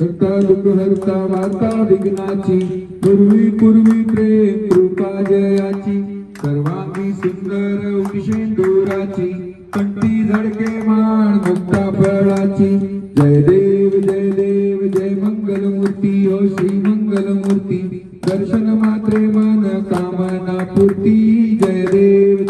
सत्ता दुःख हरता वार्ता विघ्नाची पूर्वी पूर्वी प्रेम कृपा जयाची सर्वांगी सुंदर उषेंदुराची कंठी झडके माण मुक्ता फळाची जय देव जय मंगलमूर्ती हो श्री मंगलमूर्ती दर्शन मात्रे मन कामना पूर्ती जय देव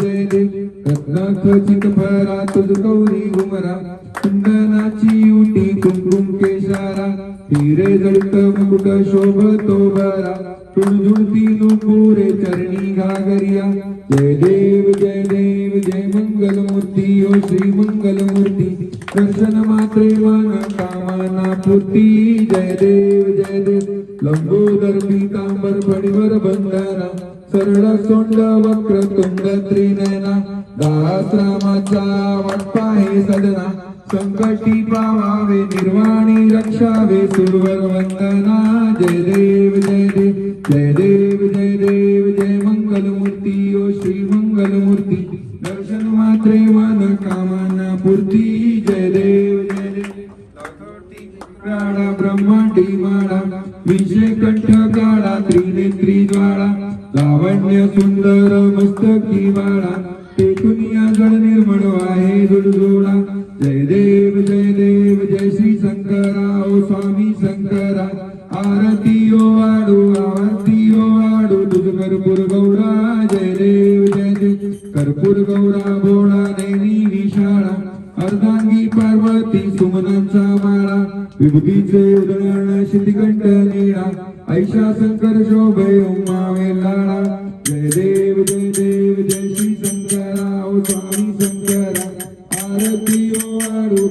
रत्नाखचित भरा तुझ गौरी घुमरा कुंदनाची उटी कुंकुम केशारा हिरे जळत मुकुट शोभतो बरा तुळजुळती नुपुरे चरणी घागरिया जय देव जय मंगलमूर्ती हो श्री मंगलमूर्ती दर्शन मात्रे मन कामना पूर्ती जय देव लंबोदर पीतांबर फणीवर बंधना सरळ सोंड वक्र तुंड त्रिनयना दास रामाचा वाटपा हे सदना संकटी पावावे निर्वाणी रक्षावे सुरवर वंदना जय देव जय मंगलमूर्ती ओ श्री मंगलमूर्ती दर्शन मात्रे मन कामना पूर्ती जय देव राडा ब्रह्मांडी माडा विषय कंठ काळा त्रिनेत्री ज्वाळा लावण्य सुंदर मस्तकी बाळा पेटुनिया जळ निर्मळ आहे जुळजुळा जय देव जय श्री शंकरा ओ स्वामी शंकरा आरती ओ आडू तुझ कर्पूर गौरा जय देव कर्पूर गौरा भोळा नैनी विशाळा अर्धांगी पार्वती सुमनांचा माळा विभूतीचे उदयन शितिकंठ नीळा ऐशा शंकर शोभे उमावे लाळा जय देव जय श्री शंकरा ओ स्वामी शंकरा आरती ओ आडू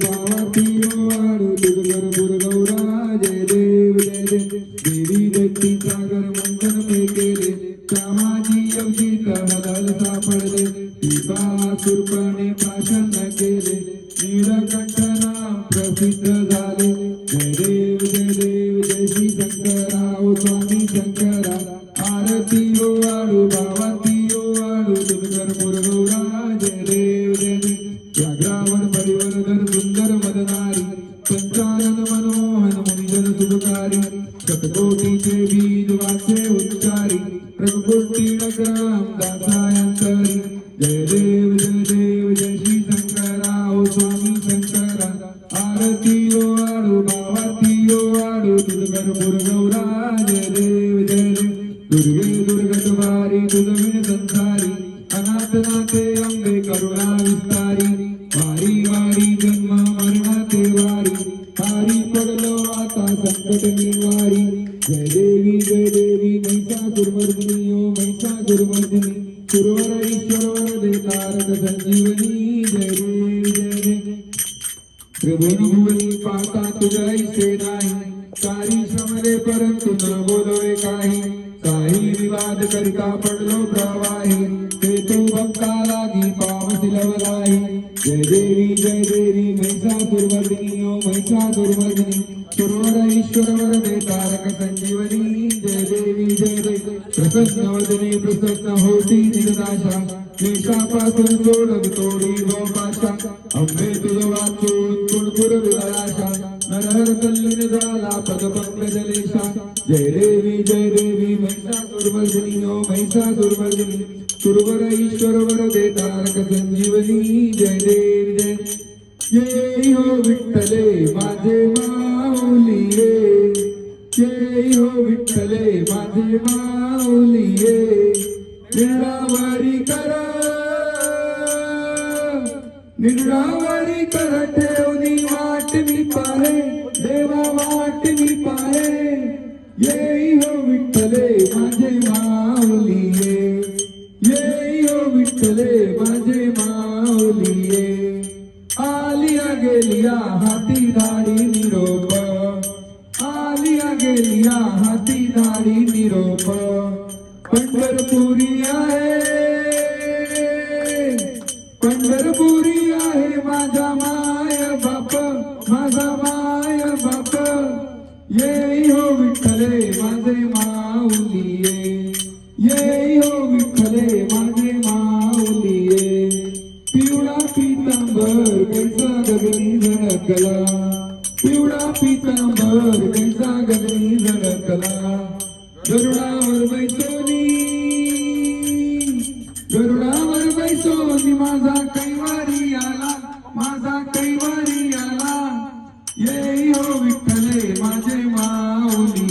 तुझ कर्पूर गौरा जय देव देवी दत्ती सागर मंथन पे केले कामाची अवचित हदल सापडले सुरपणे भाषण केले नीलकंठ नाम प्रसिद्ध झाले जय देव जय श्री शंकरा ओ स्वामी शंकरा आरती ओ आडू तुझ कर्पूर गौरा जय देव व्याघ्रावर परिवर्धन सुंदर मदनारी पंचानन मनमोहन मुनिजन सुखकारी शतकोटीचे बीज वाचे उच्चारी प्रभुकोटी नग्राम दासायंतरी जय देव जय श्री शंकरा ओ स्वामी शंकरा आरती ओ आडू तुझ कर्पूर गौरा जय देव दुर्गे भारी तुझ विण संसारी अनाथ नाथे अंबे करुणा विस्तारी वारी जन्म मरणाते वारी हारी पडलो आता संकट निवारी जय देवी महिषासुरमर्दिनी ओ महिषासुरमर्दिनी सुरवर ईश्वर दे तारक संजीवनी जय देव त्रिभुवनी पाहता तुझ्या ऐसे नाही काही श्रमले परंतु न बोलवे काही विवाद करिता पडलो प्रवाही ते तू भक्ता लागी पावसी लवलाही जय देवी महिषासुरमर्दिनी ओ महिषासुरमर्दिनी सुरवर ईश्वर वरदे तारक संजीवनी जय देवी प्रसन्न वदने प्रसन्न होती निरनाशा देशापासून सोडग तोडी गोपाशा अंबे तुझ वाचून कुणकुर विलाशा नरहर कल्लीन झाला पदपंकजलेशा जय देवी महिषासुरमर्दिनी ओ महिषासुरमर्दिनी सुरवर ईश्वर वरदे तारक संजीवनी जय देवी जय हो विठ्ठले माझे माऊलिये जय हो विठ्ठले माझे माऊलिये निरावरी कर ठेवनी वाट मी पाहे देवा वाट मी पाहे येई हो विठ्ठले माझे माऊलिये येई हो विठ्ठले माझे माऊलिये आलिया गेलिया हाती धाडी निरोप आलिया गेलिया हाती धाडी निरोप पंढरपुरी आहे माझा माय बाप येई हो विठ्ठले माझे माऊलिये येई हो विठ्ठले माझे माऊलिये पिवळा पीतांबर कैसा गगनी झळकला पिवळा पितांबर त्यांचा गगनी झळकला गरुडावर बैसोनी माझा कैवारी आला माझा कैवारी आला ये हो विठ्ठले माझे माऊली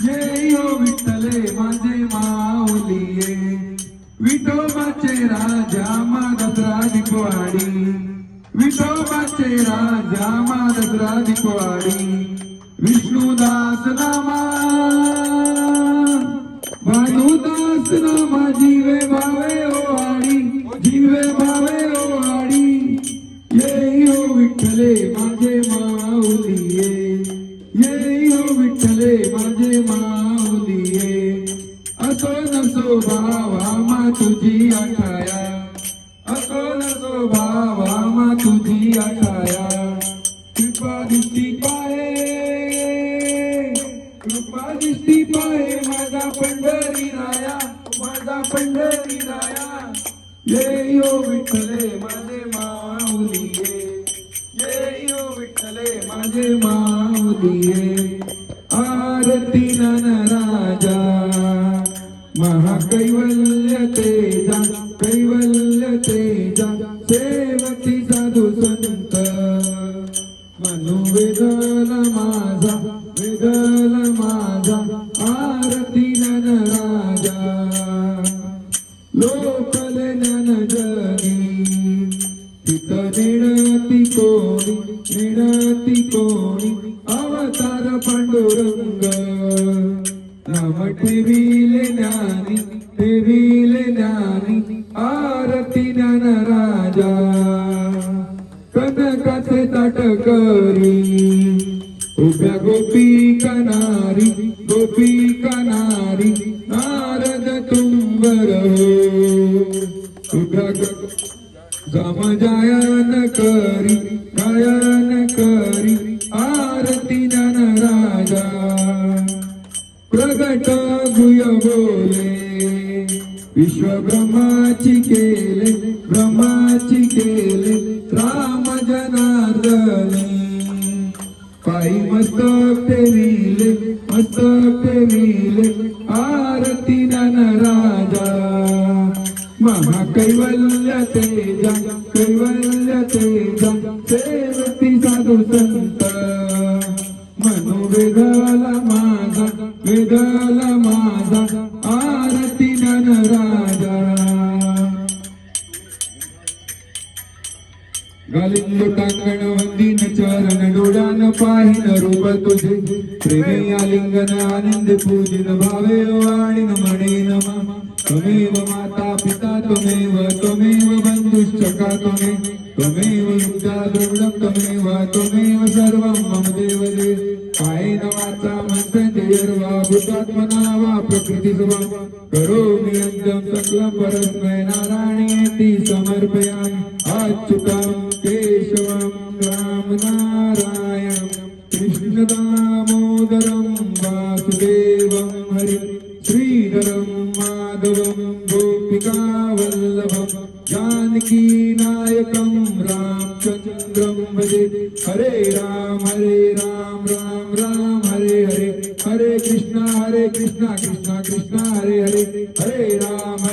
ये हो विठ्ठले माझे माऊली विठोबाचे राजा दसरा दीपवाडी विठोबाचे राजा दसरा दीपवाडी विष्णुदास नामा भानुदास नामा जीवे भावे ओ आडी जीवे भावे ओ आडी ये हो विठ्ठले माझे माऊली ये हो विठ्ठले माझे माऊली असो नसो भावा मा तुझी आठाया असो नसो भावा मा तुझी आठाया कृपा दिसती पाहे माझा पंढरी राया ये हो विठ्ठले माझे माऊली ये हो विठ्ठले माझे माऊली आरती नन राजा महाकैवल्य तेजा कैवल्य तेजा सेवती साधू संत वेदल माझा आरती नन राजा लोकल नन जगी तिथ नेणती कोणी अवतार पांडुरंग नाम ठेविले ज्ञानी आरती नन राजा कनकाचे ताट करी उभ्या गोपी कनारी नारद तुंबर उभ्या गायन करी आरती नन राजा प्रगट गुय बोले विश्व ब्रह्माची केले राम जनार्दनी पायी मस्तक ठेविले आरती नन राजा महाकैवल्य तेजा सेवती साधू संत वेदला माझा आरती नन राजा गालिंद टांगण वंदीन चरण डोळ्यान पाहिन रूप तुझे प्रेमी आलिंगन आनंद पूजिन भावे वाणी म्हणेन मामा त्वमेव माता पिता त्वमेव बंधुश्चका त्वमेव विद्या द्रविडं त्वमेव सर्वं मम देव कायेन वाचा मनसेन्द्रियर्वा भूतात्मना वा प्रकृतिर्वा करोमि यज्ञं सकलं परस्मै नारायणेति समर्पयामि अच्युतं केशवं राम नारायणं कृष्ण दामोदरं वासुदेवं हरि श्रीधरं माधवं गोपिका वल्लभं जानकी नायकं रामचन्द्रं भजे हरे राम राम राम हरे हरे हरे कृष्णा कृष्णा हरे हरे हरे राम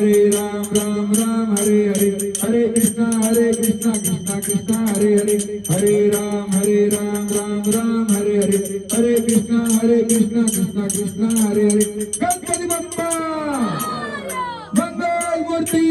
राम राम हरे हरे हरे कृष्णा कृष्णा हरे हरे हरे राम राम राम हरे हरे हरे कृष्णा कृष्णा हरे हरे गणपती बाप्पा मंगल मूर्ती